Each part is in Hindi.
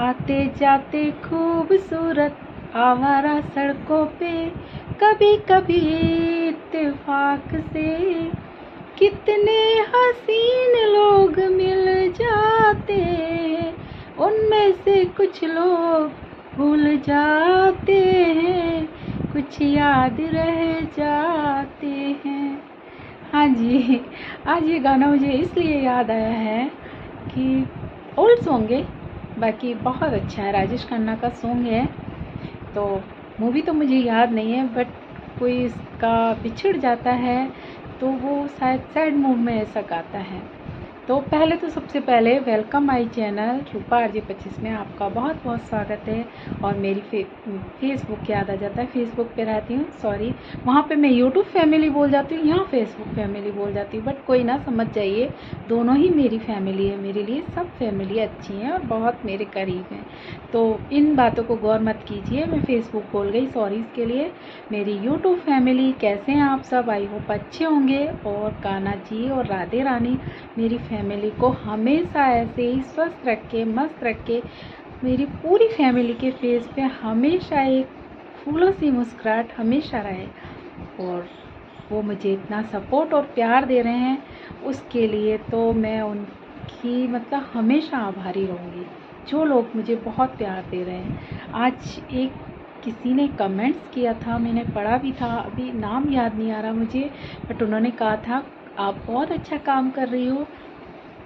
आते जाते खूबसूरत आवारा सड़कों पे, कभी कभी इत्तेफाक से कितने हसीन लोग मिल जाते, उनमें से कुछ लोग भूल जाते हैं, कुछ याद रह जाते हैं। हाँ जी, आज ये गाना मुझे इसलिए याद आया है कि ओल्ड सॉन्ग है, बाकी बहुत अच्छा है, राजेश खन्ना का सॉन्ग है। तो मूवी तो मुझे याद नहीं है, बट कोई इसका बिछड़ जाता है तो वो शायद सैड मूड में ऐसा गाता है। तो पहले तो सबसे पहले welcome my channel Rupa RJ25 में आपका बहुत बहुत स्वागत है। और मेरी फेसबुक याद आ जाता है, फेसबुक पे रहती हूँ, सॉरी, वहाँ पे मैं यूट्यूब फैमिली बोल जाती हूँ, यहाँ फेसबुक फैमिली बोल जाती हूँ, बट कोई ना, समझ जाइए, दोनों ही मेरी फैमिली है। मेरे लिए सब फैमिली अच्छी हैं और बहुत मेरे करीब हैं, तो इन बातों को गौर मत कीजिए, मैं फेसबुक बोल गई, सॉरी इसके लिए। मेरी यूट्यूब फैमिली कैसे हैं आप सब, आई होप अच्छे होंगे। और कान्हा जी और राधे रानी मेरी फैमिली को हमेशा ऐसे ही स्वस्थ रखे, मस्त रखे। मेरी पूरी फैमिली के फेस पे हमेशा एक फूलों सी मुस्कुराहट हमेशा रहे, और वो मुझे इतना सपोर्ट और प्यार दे रहे हैं, उसके लिए तो मैं उनकी मतलब हमेशा आभारी रहूँगी, जो लोग मुझे बहुत प्यार दे रहे हैं। आज एक किसी ने कमेंट्स किया था, मैंने पढ़ा भी था, अभी नाम याद नहीं आ रहा मुझे, बट उन्होंने कहा था आप बहुत अच्छा काम कर रही हो,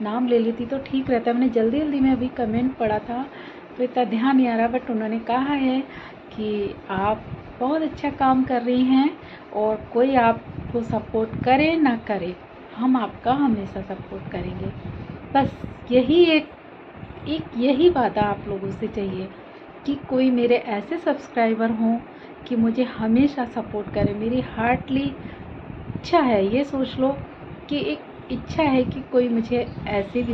नाम ले लेती तो ठीक रहता। मैंने जल्दी जल्दी में अभी कमेंट पढ़ा था तो इतना ध्यान नहीं आ रहा, बट उन्होंने कहा है कि आप बहुत अच्छा काम कर रही हैं, और कोई आपको सपोर्ट करे ना करे, हम आपका हमेशा सपोर्ट करेंगे। बस यही एक यही वादा आप लोगों से चाहिए कि कोई मेरे ऐसे सब्सक्राइबर हों कि मुझे हमेशा सपोर्ट करे। मेरी हार्टली इच्छा है, ये सोच लो कि एक इच्छा है कि कोई मुझे ऐसे भी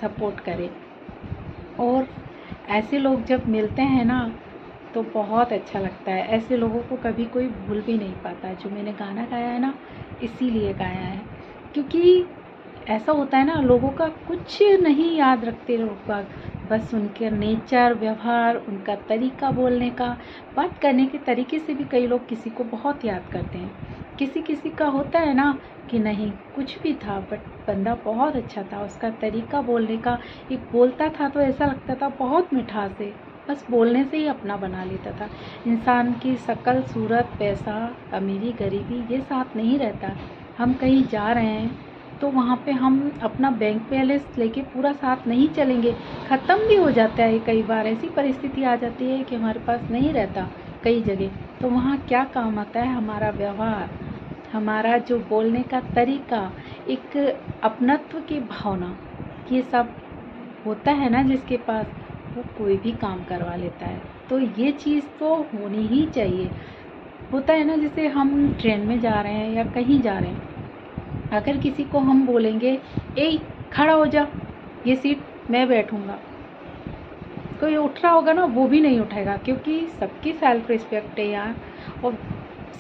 सपोर्ट करे। और ऐसे लोग जब मिलते हैं ना तो बहुत अच्छा लगता है। ऐसे लोगों को कभी कोई भूल भी नहीं पाता। जो मैंने गाना गाया है ना, इसीलिए गाया है, क्योंकि ऐसा होता है ना, लोगों का कुछ नहीं याद रखते लोग बाग, बस उनके नेचर, व्यवहार, उनका तरीका बोलने का, बात करने के तरीके से भी कई लोग किसी को बहुत याद करते हैं। किसी किसी का होता है ना कि नहीं, कुछ भी था बट बंदा बहुत अच्छा था, उसका तरीका बोलने का, एक बोलता था तो ऐसा लगता था बहुत मिठास है, बस बोलने से ही अपना बना लेता था। इंसान की शक्ल, सूरत, पैसा, अमीरी, गरीबी ये साथ नहीं रहता। हम कहीं जा रहे हैं तो वहाँ पे हम अपना बैंक बैलेंस लेके पूरा साथ नहीं चलेंगे, ख़त्म भी हो जाता है। कई बार ऐसी परिस्थिति आ जाती है कि हमारे पास नहीं रहता कई जगह, तो वहाँ क्या काम आता है हमारा व्यवहार, हमारा जो बोलने का तरीका, एक अपनत्व की भावना, ये सब होता है ना जिसके पास, वो कोई भी काम करवा लेता है। तो ये चीज़ तो होनी ही चाहिए। होता है ना, जैसे हम ट्रेन में जा रहे हैं या कहीं जा रहे हैं, अगर किसी को हम बोलेंगे ए खड़ा हो जा, ये सीट मैं बैठूंगा, कोई उठ रहा होगा ना, वो भी नहीं उठेगा, क्योंकि सबकी सेल्फ रिस्पेक्ट है यार। और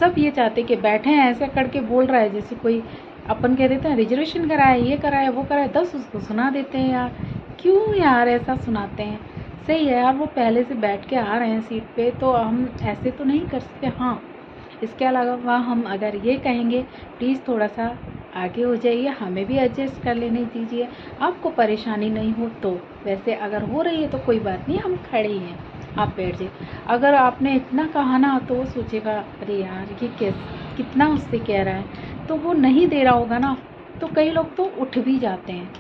सब ये चाहते कि बैठे हैं, ऐसा करके बोल रहा है जैसे कोई, अपन कह देते हैं रिजर्वेशन कराए, ये कराए, वो कराए, 10 उसको सुना देते हैं यार। क्यों यार ऐसा सुनाते हैं? सही है यार, वो पहले से बैठ के आ रहे हैं सीट पे, तो हम ऐसे तो नहीं कर सकते। हाँ, इसके अलावा हम अगर ये कहेंगे प्लीज़ थोड़ा सा आगे हो जाइए, हमें भी एडजस्ट कर लेने दीजिए, आपको परेशानी नहीं हो तो। वैसे अगर हो रही है तो कोई बात नहीं, हम खड़े ही हैं, आप बैठ जाइए। अगर आपने इतना कहा ना तो वो सोचेगा अरे यार ये कितना उससे कह रहा है, तो वो नहीं दे रहा होगा ना, तो कई लोग तो उठ भी जाते हैं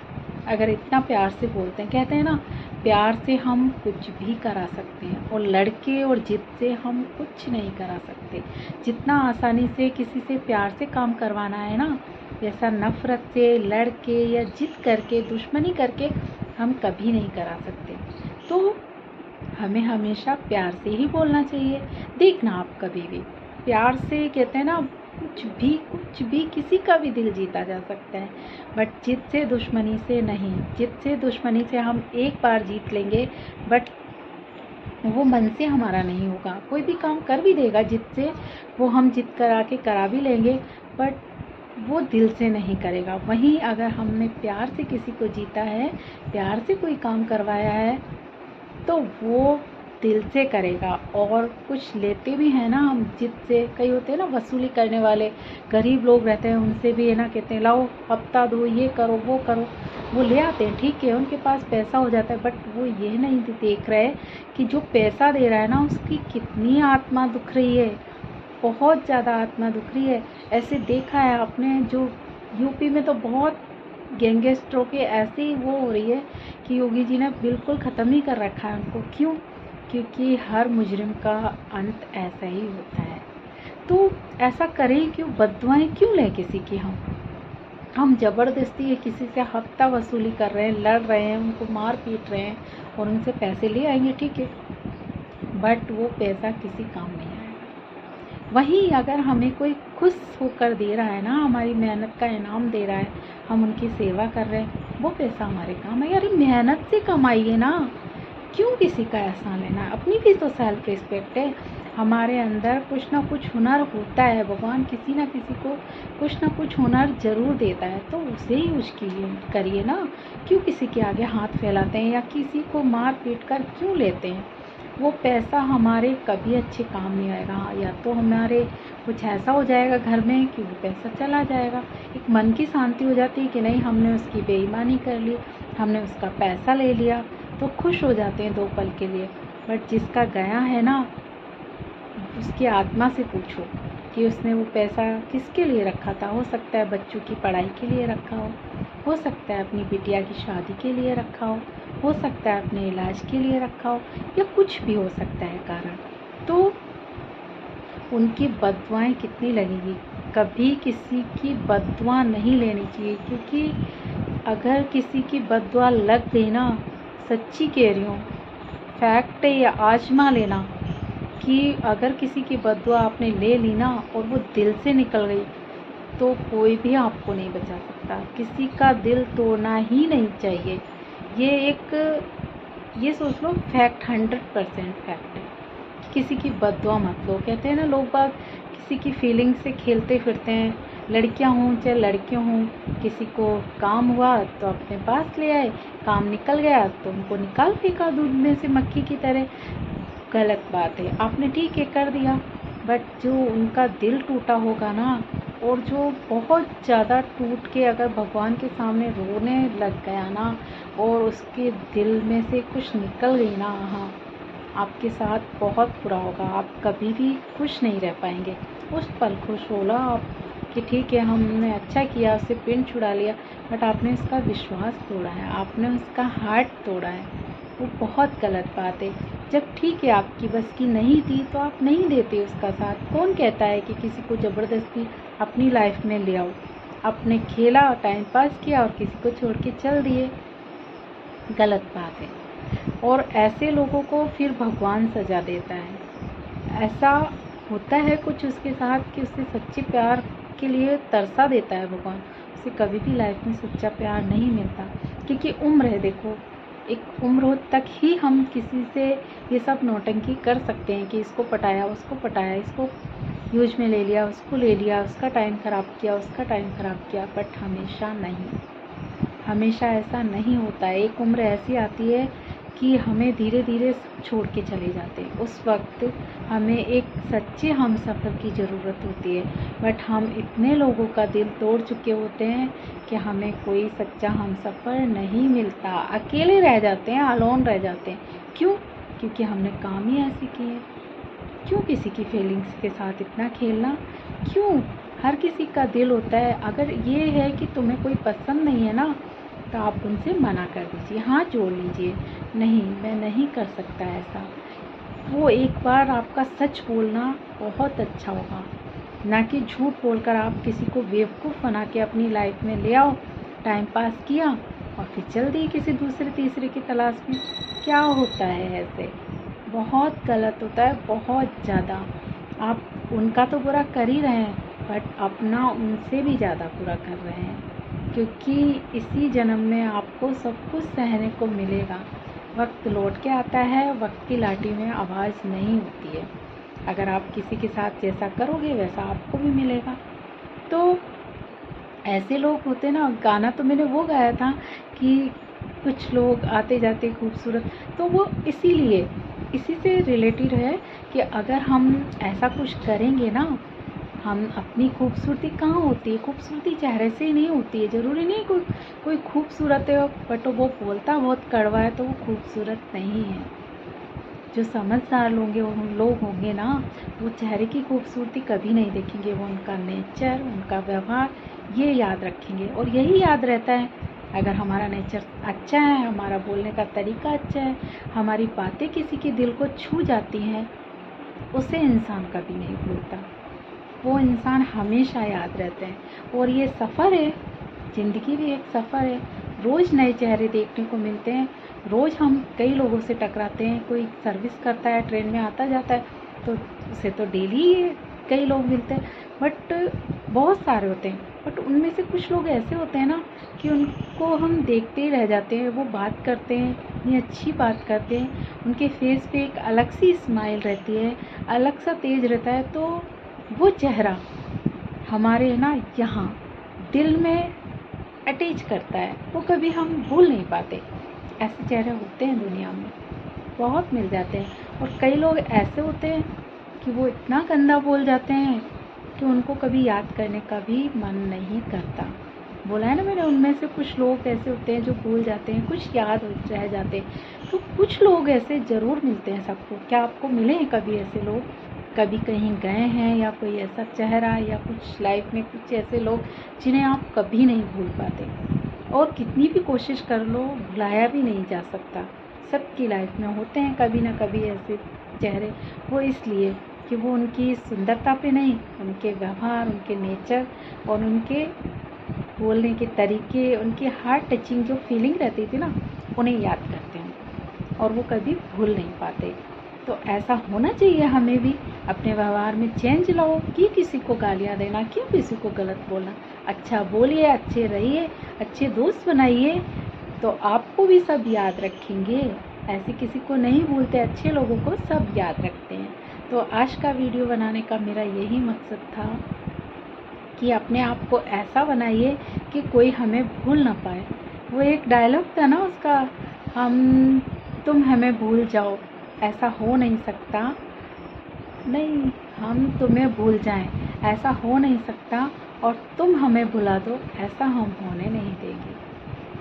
अगर इतना प्यार से बोलते हैं। कहते हैं ना, प्यार से हम कुछ भी करा सकते हैं, और लड़के और जिद से हम कुछ नहीं करा सकते। जितना आसानी से किसी से प्यार से काम करवाना है ना, वैसा नफ़रत से, लड़ के या जिद करके, दुश्मनी करके हम कभी नहीं करा सकते। तो हमें हमेशा प्यार से ही बोलना चाहिए। देखना आप कभी भी प्यार से, कहते हैं ना, कुछ भी किसी का भी दिल जीता जा सकता है, बट जिद से, दुश्मनी से नहीं। जिद से, दुश्मनी से हम एक बार जीत लेंगे, बट वो मन से हमारा नहीं होगा। कोई भी काम कर भी देगा जिद से, वो हम जिद करा के करा भी लेंगे, बट वो दिल से नहीं करेगा। वहीं अगर हमने प्यार से किसी को जीता है, प्यार से कोई काम करवाया है, तो वो दिल से करेगा। और कुछ लेते भी हैं ना हम जिससे, कई होते हैं ना वसूली करने वाले, गरीब लोग रहते हैं, उनसे भी है ना कहते हैं लाओ हफ्ता दो, ये करो वो करो, वो ले आते हैं, ठीक है उनके पास पैसा हो जाता है, बट वो ये नहीं देख रहे कि जो पैसा दे रहा है ना उसकी कितनी आत्मा दुख रही है, बहुत ज़्यादा आत्मा दुख रही है। ऐसे देखा है आपने, जो यूपी में तो बहुत गैंगस्टरों के ऐसी वो हो रही है कि योगी जी ने बिल्कुल ख़त्म ही कर रखा है उनको। क्यों? क्योंकि हर मुजरिम का अंत ऐसा ही होता है। तो ऐसा करें क्यों, बददुआएं क्यों लें किसी की? हम ज़बरदस्ती ये किसी से हफ्ता वसूली कर रहे हैं, लड़ रहे हैं, उनको मार पीट रहे हैं और उनसे पैसे ले आएंगे, ठीक है, बट वो पैसा किसी काम नहीं आएगा। वहीं अगर हमें कोई खुश होकर दे रहा है ना, हमारी मेहनत का इनाम दे रहा है, हम उनकी सेवा कर रहे हैं, वो पैसा हमारे काम है। यार मेहनत से कमाइए ना, क्यों किसी का एहसान लेना? अपनी भी तो सेल्फ रिस्पेक्ट है। हमारे अंदर कुछ ना कुछ हुनर होता है, भगवान किसी ना किसी को कुछ ना कुछ हुनर ज़रूर देता है, तो उसे ही उसकी करिए ना। क्यों किसी के आगे हाथ फैलाते हैं या किसी को मार पीट कर क्यों लेते हैं? वो पैसा हमारे कभी अच्छे काम नहीं आएगा। या तो हमारे कुछ ऐसा हो जाएगा घर में कि वो पैसा चला जाएगा, एक मन की शांति हो जाती है कि नहीं हमने उसकी बेईमानी कर ली, हमने उसका पैसा ले लिया, तो खुश हो जाते हैं 2 पल के लिए। बट जिसका गया है ना, उसकी आत्मा से पूछो कि उसने वो पैसा किसके लिए रखा था। हो सकता है बच्चों की पढ़ाई के लिए रखा हो सकता है अपनी बिटिया की शादी के लिए रखा हो सकता है अपने इलाज के लिए रखा हो, या कुछ भी हो सकता है कारण। तो उनकी बद्दुआएं कितनी लगेगी? कभी किसी की बद्दुआ नहीं लेनी चाहिए, क्योंकि अगर किसी की बद्दुआ लग गई ना, सच्ची कह रही हूँ, फैक्ट है, या आजमा लेना कि अगर किसी की बद्दुआ आपने ले ली ना और वो दिल से निकल गई, तो कोई भी आपको नहीं बचा सकता। किसी का दिल तोड़ना ही नहीं चाहिए। ये सोच लो, फैक्ट 100% फैक्ट है। किसी की बद्दुआ मत लो। कहते हैं ना लोग बाग किसी की फीलिंग से खेलते फिरते हैं, लड़कियां हों चाहे लड़के हों, किसी को काम हुआ तो अपने पास ले आए, काम निकल गया तो उनको निकाल फेंका दूध में से मक्खी की तरह। गलत बात है, आपने ठीक है कर दिया, बट जो उनका दिल टूटा होगा ना, और जो बहुत ज़्यादा टूट के अगर भगवान के सामने रोने लग गया ना, और उसके दिल में से कुछ निकल गई ना, हाँ, आपके साथ बहुत बुरा होगा। आप कभी भी खुश नहीं रह पाएंगे। उस पल खुश होला आप कि ठीक है हमने अच्छा किया, उससे पिन छुड़ा लिया, बट आपने उसका विश्वास तोड़ा है, आपने उसका हार्ट तोड़ा है, वो बहुत गलत बात है। जब ठीक है आपकी बस की नहीं थी तो आप नहीं देते उसका साथ। कौन कहता है कि किसी को ज़बरदस्ती अपनी लाइफ में ले आओ? आपने खेला, टाइम पास किया और किसी को छोड़ के चल दिए, गलत बात है। और ऐसे लोगों को फिर भगवान सजा देता है। ऐसा होता है कुछ उसके साथ कि उससे सच्चे प्यार के लिए तरसा देता है भगवान, उसे कभी भी लाइफ में सच्चा प्यार नहीं मिलता। क्योंकि उम्र है, देखो एक उम्र तक ही हम किसी से ये सब नौटंकी कर सकते हैं कि इसको पटाया, उसको पटाया, इसको यूज में ले लिया, उसको ले लिया, उसका टाइम ख़राब किया, उसका टाइम ख़राब किया, बट हमेशा नहीं, हमेशा ऐसा नहीं होता है। एक उम्र ऐसी आती है कि हमें धीरे धीरे छोड़ के चले जाते हैं। उस वक्त हमें एक सच्चे हमसफ़र की ज़रूरत होती है, बट हम इतने लोगों का दिल तोड़ चुके होते हैं कि हमें कोई सच्चा हमसफ़र नहीं मिलता। अकेले रह जाते हैं, अलोन रह जाते हैं। क्यों? क्योंकि हमने काम ही ऐसे किए। क्यों किसी की फीलिंग्स के साथ इतना खेलना? क्यों? हर किसी का दिल होता है। अगर ये है कि तुम्हें कोई पसंद नहीं है ना, तो आप उनसे मना कर दीजिए, हाथ जोड़ लीजिए, नहीं मैं नहीं कर सकता ऐसा। वो एक बार आपका सच बोलना बहुत अच्छा होगा, ना कि झूठ बोलकर आप किसी को बेवकूफ़ बना के अपनी लाइफ में ले आओ, टाइम पास किया और फिर चल दिए किसी दूसरे तीसरे की तलाश में। क्या होता है ऐसे? बहुत गलत होता है, बहुत ज़्यादा। आप उनका तो बुरा कर ही रहे हैं, बट अपना उनसे भी ज़्यादा बुरा कर रहे हैं, क्योंकि इसी जन्म में आपको सब कुछ सहने को मिलेगा। वक्त लौट के आता है, वक्त की लाठी में आवाज़ नहीं होती है। अगर आप किसी के साथ जैसा करोगे वैसा आपको भी मिलेगा। तो ऐसे लोग होते ना, गाना तो मैंने वो गाया था कि कुछ लोग आते जाते खूबसूरत, तो वो इसीलिए इसी से रिलेटेड है कि अगर हम ऐसा कुछ करेंगे ना, हम अपनी खूबसूरती कहाँ होती है, खूबसूरती चेहरे से ही नहीं होती है। ज़रूरी नहीं कोई खूबसूरत है बट वो बोलता बहुत कड़वा है तो वो खूबसूरत नहीं है। जो समझदार लोग होंगे ना, वो चेहरे की खूबसूरती कभी नहीं देखेंगे, वो उनका नेचर, उनका व्यवहार ये याद रखेंगे। और यही याद रहता है, अगर हमारा नेचर अच्छा है, हमारा बोलने का तरीका अच्छा है, हमारी बातें किसी के दिल को छू जाती हैं, उसे इंसान कभी नहीं भूलता, वो इंसान हमेशा याद रहते हैं। और ये सफ़र है, ज़िंदगी भी एक सफ़र है, रोज़ नए चेहरे देखने को मिलते हैं, रोज़ हम कई लोगों से टकराते हैं। कोई सर्विस करता है, ट्रेन में आता जाता है, तो उसे तो डेली कई लोग मिलते हैं, बट बहुत सारे होते हैं, बट उनमें से कुछ लोग ऐसे होते हैं ना कि उनको हम देखते ही रह जाते हैं। वो बात करते हैं, इतनी अच्छी बात करते हैं, उनके फेस पे एक अलग सी स्माइल रहती है, अलग सा तेज रहता है, तो वो चेहरा हमारे ना यहाँ दिल में अटैच करता है, वो कभी हम भूल नहीं पाते। ऐसे चेहरे होते हैं दुनिया में, बहुत मिल जाते हैं। और कई लोग ऐसे होते हैं कि वो इतना गंदा बोल जाते हैं कि उनको कभी याद करने का भी मन नहीं करता। बोला है ना मैंने, उनमें से कुछ लोग ऐसे होते हैं जो भूल जाते हैं, कुछ याद रह जाते हैं। तो कुछ लोग ऐसे ज़रूर मिलते हैं सबको। क्या आपको मिले हैं कभी ऐसे लोग? कभी कहीं गए हैं, या कोई ऐसा चेहरा, या कुछ लाइफ में कुछ ऐसे लोग जिन्हें आप कभी नहीं भूल पाते, और कितनी भी कोशिश कर लो भुलाया भी नहीं जा सकता। सबकी लाइफ में होते हैं कभी ना कभी ऐसे चेहरे। वो इसलिए कि वो उनकी सुंदरता पे नहीं, उनके व्यवहार, उनके नेचर और उनके बोलने के तरीके, उनकी हार्ट टचिंग जो फीलिंग रहती थी ना, उन्हें याद करते हैं और वो कभी भूल नहीं पाते। तो ऐसा होना चाहिए हमें भी, अपने व्यवहार में चेंज लाओ। कि किसी को गालियाँ देना, क्यों किसी को गलत बोलना, अच्छा बोलिए, अच्छे रहिए, अच्छे दोस्त बनाइए, तो आपको भी सब याद रखेंगे। ऐसे किसी को नहीं भूलते, अच्छे लोगों को सब याद रखते हैं। तो आज का वीडियो बनाने का मेरा यही मकसद था कि अपने आप को ऐसा बनाइए कि कोई हमें भूल ना पाए। वो एक डायलॉग था ना उसका, हम तुम हमें भूल जाओ, ऐसा हो नहीं सकता, नहीं हम तुम्हें भूल जाएं, ऐसा हो नहीं सकता, और तुम हमें भुला दो, ऐसा हम होने नहीं देंगे।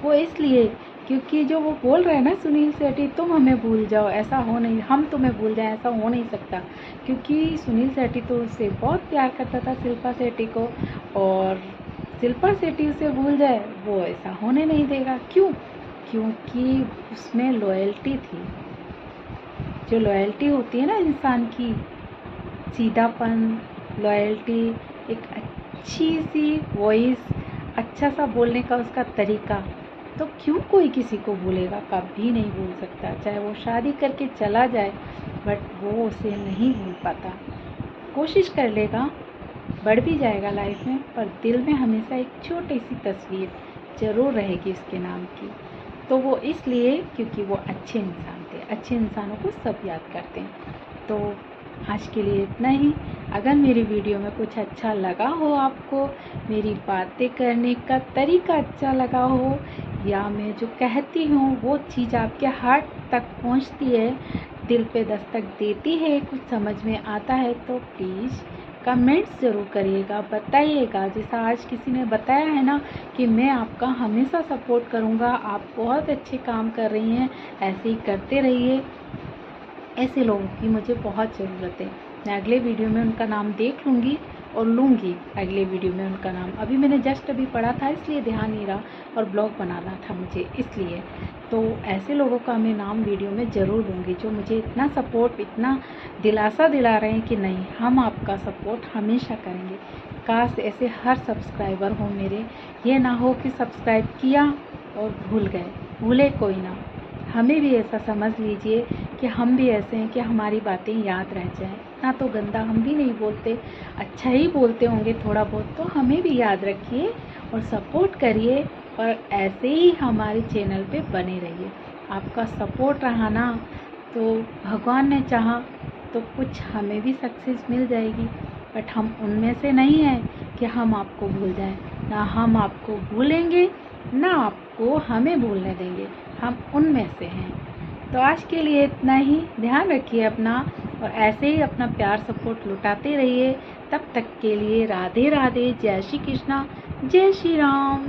वो इसलिए क्योंकि जो वो बोल रहे हैं ना सुनील शेट्टी, तुम हमें भूल जाओ, ऐसा हो नहीं, हम तुम्हें भूल जाएं, ऐसा हो नहीं सकता, क्योंकि सुनील शेट्टी तो उससे बहुत प्यार करता था, शिल्पा शेट्टी को, और शिल्पा शेट्टी उसे भूल जाए, वो ऐसा होने नहीं देगा। क्यों? क्योंकि उसमें लॉयल्टी थी। जो लॉयल्टी होती है ना इंसान की, सीधापन, लॉयल्टी, एक अच्छी सी वॉइस, अच्छा सा बोलने का उसका तरीका, तो क्यों कोई किसी को भूलेगा? कभी नहीं भूल सकता, चाहे वो शादी करके चला जाए, बट वो उसे नहीं भूल पाता। कोशिश कर लेगा, बढ़ भी जाएगा लाइफ में, पर दिल में हमेशा एक छोटी सी तस्वीर ज़रूर रहेगी उसके नाम की। तो वो इसलिए क्योंकि वो अच्छे इंसान थे, अच्छे इंसानों को सब याद करते हैं। तो आज के लिए इतना ही। अगर मेरी वीडियो में कुछ अच्छा लगा हो आपको, मेरी बातें करने का तरीका अच्छा लगा हो, या मैं जो कहती हूँ वो चीज़ आपके हार्ट तक पहुँचती है, दिल पे दस्तक देती है, कुछ समझ में आता है, तो प्लीज़ कमेंट्स ज़रूर करिएगा, बताइएगा। जैसा आज किसी ने बताया है ना कि मैं आपका हमेशा सपोर्ट करूँगा, आप बहुत अच्छे काम कर रही हैं, ऐसे ही करते रहिए। ऐसे लोगों की मुझे बहुत ज़रूरत है। मैं अगले वीडियो में उनका नाम देख लूँगी और लूँगी अगले वीडियो में उनका नाम। अभी मैंने जस्ट अभी पढ़ा था इसलिए ध्यान नहीं रहा, और ब्लॉग बनाना था मुझे इसलिए। तो ऐसे लोगों का मैं नाम वीडियो में ज़रूर लूँगी जो मुझे इतना सपोर्ट, इतना दिलासा दिला रहे हैं कि नहीं, हम आपका सपोर्ट हमेशा करेंगे। काश ऐसे हर सब्सक्राइबर हो मेरे, ये ना हो कि सब्सक्राइब किया और भूल गए, भूले कोई ना। हमें भी ऐसा समझ लीजिए कि हम भी ऐसे हैं कि हमारी बातें याद रह जाएं। ना तो गंदा हम भी नहीं बोलते, अच्छा ही बोलते होंगे थोड़ा बहुत, तो हमें भी याद रखिए और सपोर्ट करिए, और ऐसे ही हमारे चैनल पे बने रहिए। आपका सपोर्ट रहा ना, तो भगवान ने चाहा तो कुछ हमें भी सक्सेस मिल जाएगी। बट हम उनमें से नहीं हैं कि हम आपको भूल जाएं, ना हम आपको भूलेंगे, ना आपको हमें भूलने देंगे, हम उनमें से हैं। तो आज के लिए इतना ही। ध्यान रखिए अपना, और ऐसे ही अपना प्यार सपोर्ट लुटाते रहिए। तब तक के लिए राधे राधे, जय श्री कृष्णा, जय श्री राम।